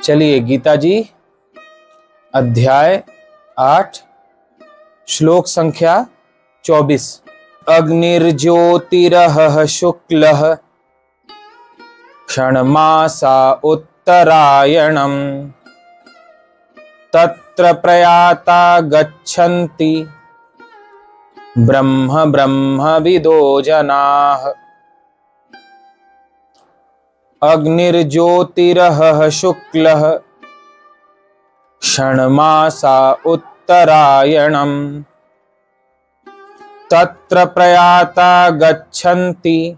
चलिए गीता जी अध्याय 8 श्लोक संख्या 24। अग्निर्ज्योतिरः शुक्लः क्षणमासा उत्तरायणम् तत्र प्रयाता गच्छन्ति ब्रह्म ब्रह्मविदो जनाः। अग्निर्ज्योतिरः शुक्लः क्षणमासा उत्तरायणम् तत्र प्रयाता गच्छन्ति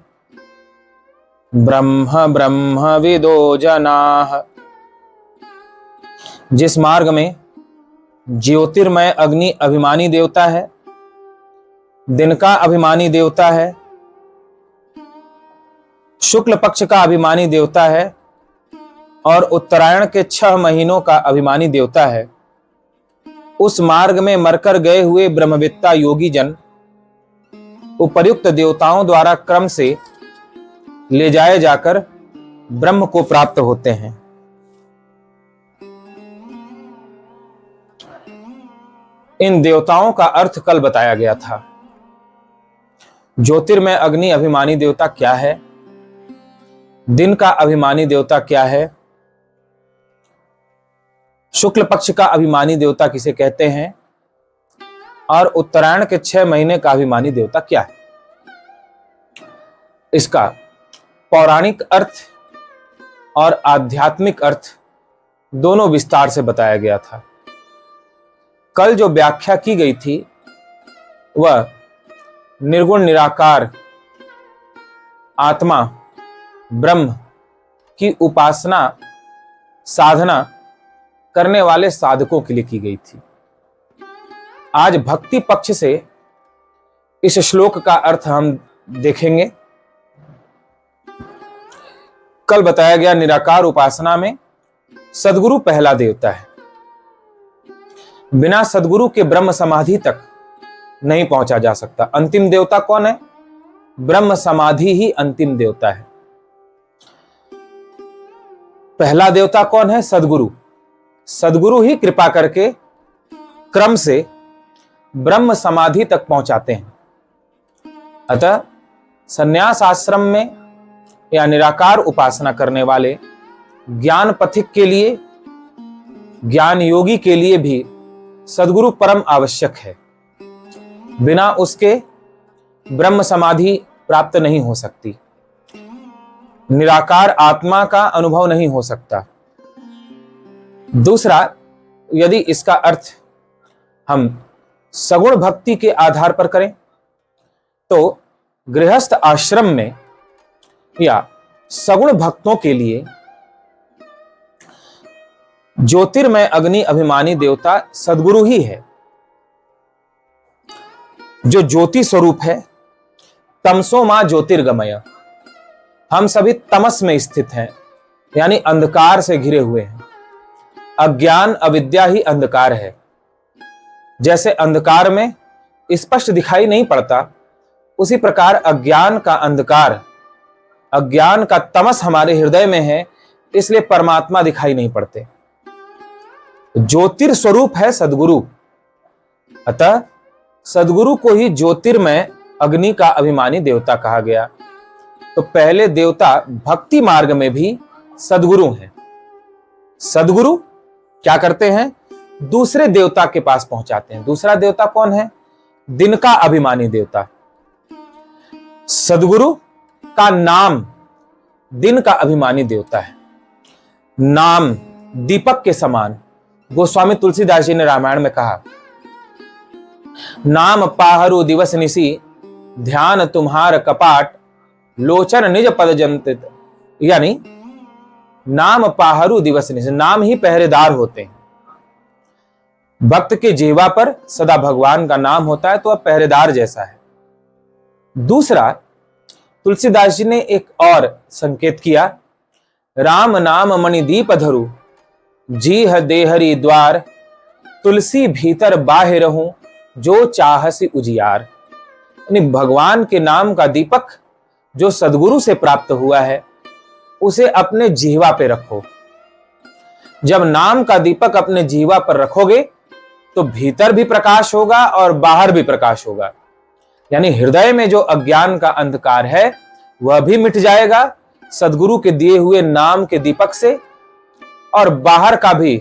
ब्रह्म ब्रह्मविदो जनाः। जिस मार्ग में ज्योतिर्मय अग्नि अभिमानी देवता है, दिन का अभिमानी देवता है, शुक्ल पक्ष का अभिमानी देवता है और उत्तरायण के 6 महीनों का अभिमानी देवता है, उस मार्ग में मरकर गए हुए ब्रह्मवेत्ता योगी जन उपर्युक्त देवताओं द्वारा क्रम से ले जाए जाकर ब्रह्म को प्राप्त होते हैं। इन देवताओं का अर्थ कल बताया गया था। ज्योतिर्मय अग्नि अभिमानी देवता क्या है, दिन का अभिमानी देवता क्या है, शुक्ल पक्ष का अभिमानी देवता किसे कहते हैं और उत्तरायण के 6 महीने का अभिमानी देवता क्या है। इसका पौराणिक अर्थ और आध्यात्मिक अर्थ दोनों विस्तार से बताया गया था। कल जो व्याख्या की गई थी वह निर्गुण निराकार आत्मा ब्रह्म की उपासना साधना करने वाले साधकों के लिए की गई थी। आज भक्ति पक्ष से इस श्लोक का अर्थ हम देखेंगे। कल बताया गया निराकार उपासना में सद्गुरु पहला देवता है। बिना सद्गुरु के ब्रह्म समाधि तक नहीं पहुंचा जा सकता। अंतिम देवता कौन है? ब्रह्म समाधि ही अंतिम देवता है। पहला देवता कौन है? सद्गुरु। सद्गुरु ही कृपा करके क्रम से ब्रह्म समाधि तक पहुंचाते हैं। अतः संन्यास आश्रम में या निराकार उपासना करने वाले ज्ञान पथिक के लिए, ज्ञान योगी के लिए भी सद्गुरु परम आवश्यक है। बिना उसके ब्रह्म समाधि प्राप्त नहीं हो सकती, निराकार आत्मा का अनुभव नहीं हो सकता। दूसरा, यदि इसका अर्थ हम सगुण भक्ति के आधार पर करें तो गृहस्थ आश्रम में या सगुण भक्तों के लिए ज्योतिर्मय अग्नि अभिमानी देवता सद्गुरु ही है, जो ज्योति स्वरूप है। तमसो मां ज्योतिर्गमय। हम सभी तमस में स्थित हैं, यानी अंधकार से घिरे हुए हैं। अज्ञान अविद्या ही अंधकार है। जैसे अंधकार में स्पष्ट दिखाई नहीं पड़ता, उसी प्रकार अज्ञान का अंधकार, अज्ञान का तमस हमारे हृदय में है, इसलिए परमात्मा दिखाई नहीं पड़ते। ज्योतिर स्वरूप है सद्गुरु। अतः सद्गुरु को ही ज्योतिर्मय अग्नि का अभिमानी देवता कहा गया। तो पहले देवता भक्ति मार्ग में भी सद्गुरु हैं। सद्गुरु क्या करते हैं? दूसरे देवता के पास पहुंचाते हैं। दूसरा देवता कौन है? दिन का अभिमानी देवता। सद्गुरु का नाम दिन का अभिमानी देवता है। नाम दीपक के समान। गोस्वामी तुलसीदास जी ने रामायण में कहा, नाम पाहरु दिवस निसी ध्यान तुम्हार कपाट लोचन निज पद जंतित। यानी नाम पाहरु दिवस निसी, नाम ही पहरेदार होते हैं। भक्त के जिह्वा पर सदा भगवान का नाम होता है, तो वह पहरेदार जैसा है। दूसरा, तुलसीदास जी ने एक और संकेत किया, राम नाम मणिदीप धरु जीह देहरी द्वार तुलसी भीतर बाहिर रहूं जो चाहसी उजियार। यानी भगवान के नाम का दीपक जो सद्गुरु से प्राप्त हुआ है, उसे अपने जिह्वा पे रखो। जब नाम का दीपक अपने जीवा पर रखोगे तो भीतर भी प्रकाश होगा और बाहर भी प्रकाश होगा। यानी हृदय में जो अज्ञान का अंधकार है वह भी मिट जाएगा सदगुरु के दिए हुए नाम के दीपक से, और बाहर का भी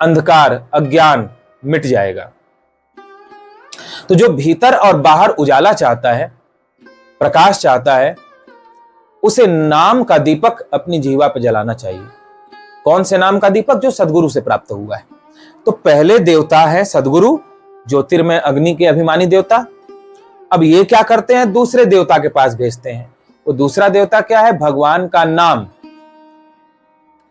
अंधकार अज्ञान मिट जाएगा। तो जो भीतर और बाहर उजाला चाहता है, प्रकाश चाहता है, उसे नाम का दीपक अपनी जीवा पर जलाना चाहिए। कौन से नाम का दीपक? जो सदगुरु से प्राप्त हुआ है। तो पहले देवता है सदगुरु, ज्योतिर्मय अग्नि के अभिमानी देवता। अब ये क्या करते हैं? दूसरे देवता के पास भेजते हैं। वो दूसरा देवता क्या है? भगवान का नाम,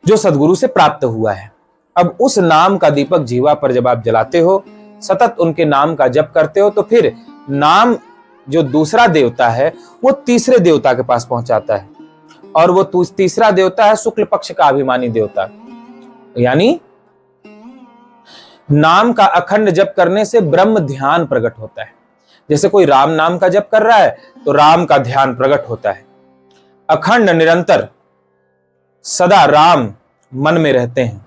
जो सदगुरु से प्राप्त हुआ है। अब उस नाम का दीपक जीवा पर जब आप जलाते हो, सतत उनके नाम का जप करते हो, तो फिर नाम जो दूसरा देवता है वो तीसरे देवता के पास पहुंचाता है, और वो तीसरा देवता है शुक्ल पक्ष का अभिमानी देवता। यानी नाम का अखंड जप करने से ब्रह्म ध्यान प्रकट होता है। जैसे कोई राम नाम का जप कर रहा है तो राम का ध्यान प्रकट होता है। अखंड निरंतर सदा राम मन में रहते हैं,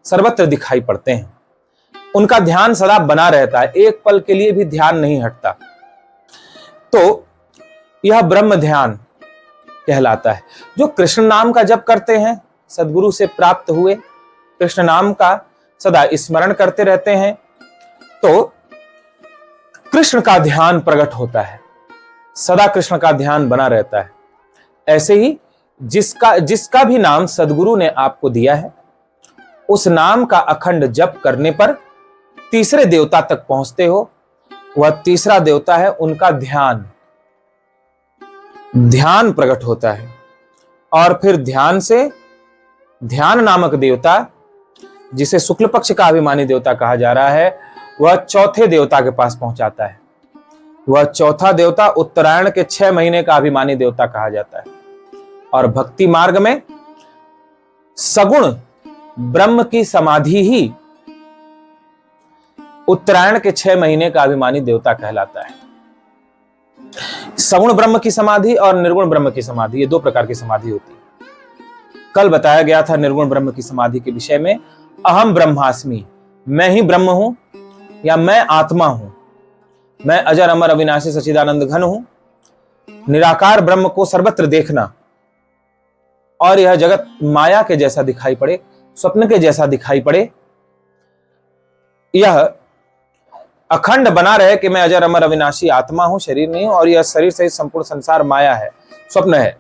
सर्वत्र दिखाई पड़ते हैं, उनका ध्यान सदा बना रहता है, एक पल के लिए भी ध्यान नहीं हटता। तो यह ब्रह्म ध्यान कहलाता है। जो कृष्ण नाम का जप करते हैं, सदगुरु से प्राप्त हुए कृष्ण नाम का सदा स्मरण करते रहते हैं, तो कृष्ण का ध्यान प्रकट होता है, सदा कृष्ण का ध्यान बना रहता है। ऐसे ही जिसका भी नाम सदगुरु ने आपको दिया है, उस नाम का अखंड जप करने पर तीसरे देवता तक पहुंचते हो। वह तीसरा देवता है, उनका ध्यान प्रकट होता है, और फिर ध्यान से ध्यान नामक देवता, जिसे शुक्ल पक्ष का अभिमानी देवता कहा जा रहा है, वह चौथे देवता के पास पहुंचाता है। वह चौथा देवता उत्तरायण के 6 महीने का अभिमानी देवता कहा जाता है। और भक्ति मार्ग में सगुण ब्रह्म की समाधि ही उत्तरायण के 6 महीने का अभिमानी देवता कहलाता है। सगुण ब्रह्म की समाधि और निर्गुण ब्रह्म की समाधि, ये 2 प्रकार की समाधि होती है। कल बताया गया था निर्गुण ब्रह्म की समाधि के विषय में, अहम ब्रह्मास्मि, मैं ही ब्रह्म हूं या मैं आत्मा हूं, मैं अजर अमर अविनाशी सच्चिदानंद घन हूं। निराकार ब्रह्म को सर्वत्र देखना, और यह जगत माया के जैसा दिखाई पड़े, स्वप्न के जैसा दिखाई पड़े, यह अखंड बना रहे कि मैं अजर अमर अविनाशी आत्मा हूं, शरीर नहीं हूं, और यह शरीर सहित संपूर्ण संसार माया है, स्वप्न है।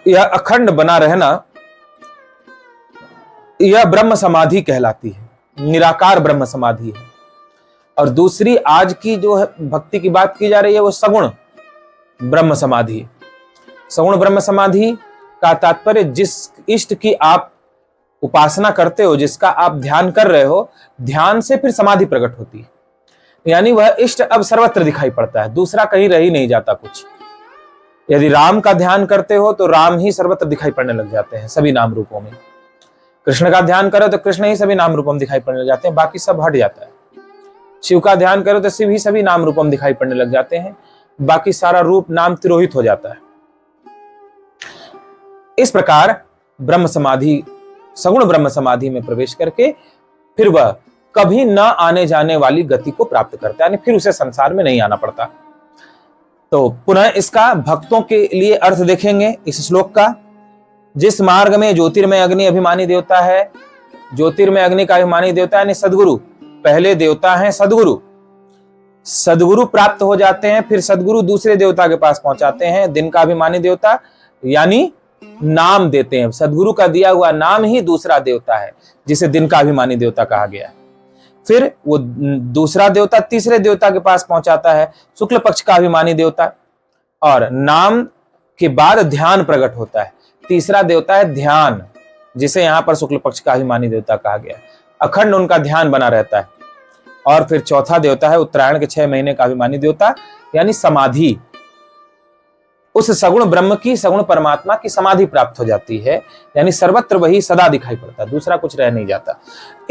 यह अखंड बना रहना, यह ब्रह्म समाधि कहलाती है, निराकार ब्रह्म समाधि है। और दूसरी आज की जो है भक्ति की बात की जा रही है, वो सगुण ब्रह्म समाधि। सगुण ब्रह्म समाधि का तात्पर्य जिस इष्ट की आप उपासना करते हो, जिसका आप ध्यान कर रहे हो, ध्यान से फिर समाधि प्रकट होती है। यानी वह इष्ट अब सर्वत्र दिखाई पड़ता है, दूसरा कहीं रह ही नहीं जाता कुछ। यदि राम का ध्यान करते हो तो राम ही सर्वत्र दिखाई पड़ने लग जाते हैं सभी नाम रूपों में। कृष्ण का ध्यान करो तो कृष्ण ही सभी नाम रूपम दिखाई पड़ने लग जाते हैं, बाकी सब हट जाता है। शिव का ध्यान करो तो शिव ही सभी नाम रूपम दिखाई पड़ने लग जाते हैं, बाकी सारा रूप नाम तिरोहित हो जाता है। इस प्रकार ब्रह्म समाधि, सगुण ब्रह्म समाधि में प्रवेश करके फिर वह कभी न आने जाने वाली गति को प्राप्त करता है, यानी फिर उसे संसार में नहीं आना पड़ता। तो पुनः इसका भक्तों के लिए अर्थ देखेंगे इस श्लोक का। जिस मार्ग में ज्योतिर्मय अग्नि अभिमानी देवता है, ज्योतिर्मय अग्नि का अभिमानी देवता यानी सदगुरु, पहले देवता है सदगुरु, सदगुरु प्राप्त हो जाते हैं, फिर सदगुरु दूसरे देवता के पास पहुंचाते हैं, दिन का अभिमानी देवता यानी नाम देते हैं। सदगुरु का दिया हुआ नाम ही दूसरा देवता है, जिसे दिन का अभिमानी देवता कहा गया है। फिर वो दूसरा देवता तीसरे देवता के पास पहुंचाता है, शुक्ल पक्ष का अभिमानी देवता, और नाम के बाद ध्यान प्रकट होता है। तीसरा देवता है ध्यान, जिसे यहां पर शुक्ल पक्ष का अभिमानी देवता कहा गया है। अखंड उनका ध्यान बना रहता है। और फिर चौथा देवता है उत्तरायण के 6 महीने का अभिमानी देवता यानी समाधि। उस सगुण ब्रह्म की, सगुण परमात्मा की समाधि प्राप्त हो जाती है, यानी सर्वत्र वही सदा दिखाई पड़ता है, दूसरा कुछ रह नहीं जाता।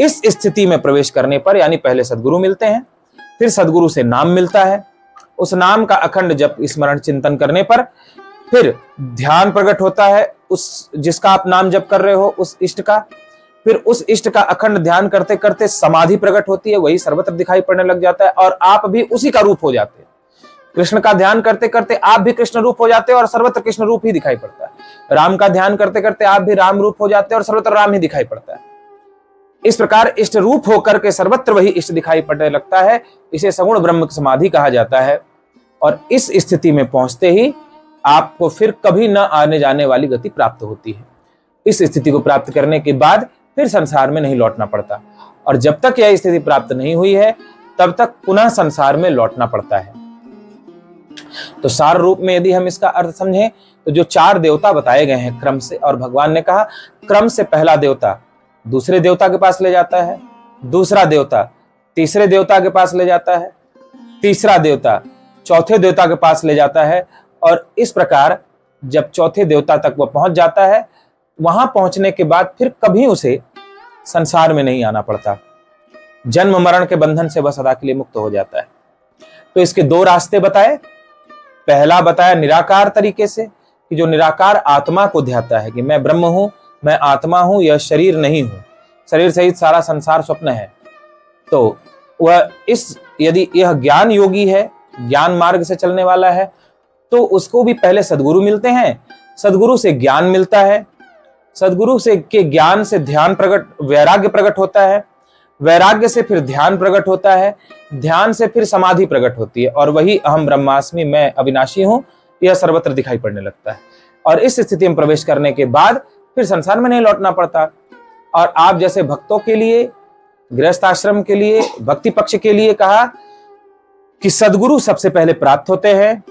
इस स्थिति में प्रवेश करने पर यानी पहले सदगुरु मिलते हैं, फिर सदगुरु से नाम मिलता है, उस नाम का अखंड जप स्मरण चिंतन करने पर फिर ध्यान प्रकट होता है उस जिसका आप नाम जप कर रहे हो, उस इष्ट का। फिर उस इष्ट का अखंड ध्यान करते करते समाधि प्रकट होती है, वही सर्वत्र दिखाई पड़ने लग जाता है और आप भी उसी का रूप हो जाते हैं। कृष्ण का ध्यान करते करते आप भी कृष्ण रूप हो जाते हैं और सर्वत्र कृष्ण रूप ही दिखाई पड़ता है। राम का ध्यान करते करते आप भी राम रूप हो जाते हैं और सर्वत्र राम ही दिखाई पड़ता है। इस प्रकार इष्ट रूप होकर के सर्वत्र वही इष्ट दिखाई पड़ने लगता है। इसे सगुण ब्रह्म समाधि कहा जाता है। और इस स्थिति में पहुंचते ही आपको फिर कभी न आने जाने वाली गति प्राप्त होती है। इस स्थिति को प्राप्त करने के बाद फिर संसार में नहीं लौटना पड़ता, और जब तक यह स्थिति प्राप्त नहीं हुई है तब तक पुनः संसार में लौटना पड़ता है। तो सार रूप में यदि हम इसका अर्थ समझें तो जो 4 देवता बताए गए हैं क्रम से, और भगवान ने कहा क्रम से पहला देवता दूसरे देवता के पास ले जाता है, दूसरा देवता तीसरे देवता के पास ले जाता है, तीसरा देवता चौथे देवता के पास ले जाता है, और इस प्रकार जब चौथे देवता तक वह पहुंच जाता है, वहां पहुंचने के बाद फिर कभी उसे संसार में नहीं आना पड़ता। जन्म मरण के बंधन से वह सदा के लिए मुक्त हो जाता है। तो इसके 2 रास्ते बताए। पहला बताया निराकार तरीके से, कि जो निराकार आत्मा को ध्याता है कि मैं ब्रह्म हूं, मैं आत्मा हूं, यह शरीर नहीं हूं, शरीर सहित सारा संसार स्वप्न है। तो वह यदि यह ज्ञान योगी है, ज्ञान मार्ग से चलने वाला है, तो उसको भी पहले सद्गुरु मिलते हैं, सद्गुरु से ज्ञान मिलता है, सद्गुरु से के ज्ञान से ध्यान प्रकट वैराग्य प्रकट होता है, वैराग्य से फिर ध्यान प्रकट होता है, ध्यान से फिर समाधि प्रकट होती है, और वही अहम ब्रह्मास्मि मैं अविनाशी हूं यह सर्वत्र दिखाई पड़ने लगता है। और इस स्थिति में प्रवेश करने के बाद फिर संसार में नहीं लौटना पड़ता। और आप जैसे भक्तों के लिए, गृहस्थ आश्रम के लिए, भक्ति पक्ष के लिए कहा कि सद्गुरु सबसे पहले प्राप्त होते हैं।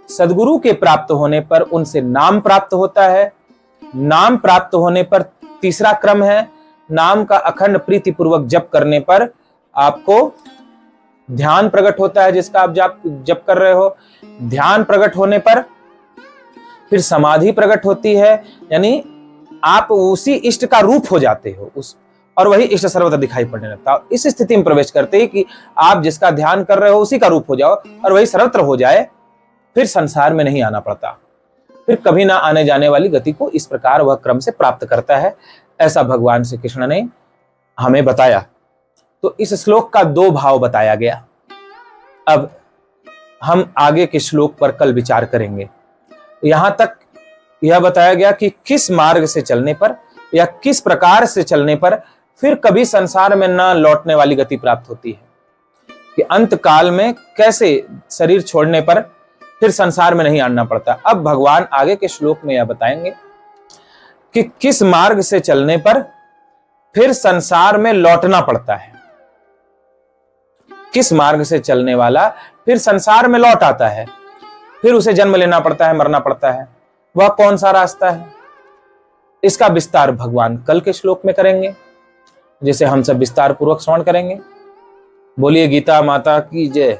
सद्गुरु के प्राप्त होने पर उनसे नाम प्राप्त होता है। नाम प्राप्त होने पर तीसरा क्रम है, नाम का अखंड प्रीति पूर्वक जप करने पर आपको ध्यान प्रकट होता है, जिसका आप जप कर रहे हो। ध्यान प्रकट होने पर फिर समाधि प्रकट होती है, यानी आप उसी इष्ट का रूप हो जाते हो और वही इष्ट सर्वत्र दिखाई पड़ने लगता है। इस स्थिति में प्रवेश करते ही कि आप जिसका ध्यान कर रहे हो उसी का रूप हो जाओ और वही सर्वत्र हो जाए, फिर संसार में नहीं आना पड़ता, फिर कभी ना आने जाने वाली गति को इस प्रकार वह क्रम से प्राप्त करता है। ऐसा भगवान श्री कृष्ण ने हमें बताया। तो इस श्लोक का 2 भाव बताया गया। अब हम आगे के श्लोक पर कल विचार करेंगे। यहां तक यह बताया गया कि किस मार्ग से चलने पर या किस प्रकार से चलने पर फिर कभी संसार में न लौटने वाली गति प्राप्त होती है, कि अंत काल में कैसे शरीर छोड़ने पर फिर संसार में नहीं आना पड़ता। अब भगवान आगे के श्लोक में यह बताएंगे कि किस मार्ग से चलने पर फिर संसार में लौटना पड़ता है। किस मार्ग से चलने वाला फिर संसार में लौट आता है, फिर उसे जन्म लेना पड़ता है, मरना पड़ता है, वह कौन सा रास्ता है, इसका विस्तार भगवान कल के श्लोक में करेंगे, जिसे हम सब विस्तार पूर्वक श्रवण करेंगे। बोलिए गीता माता की जय।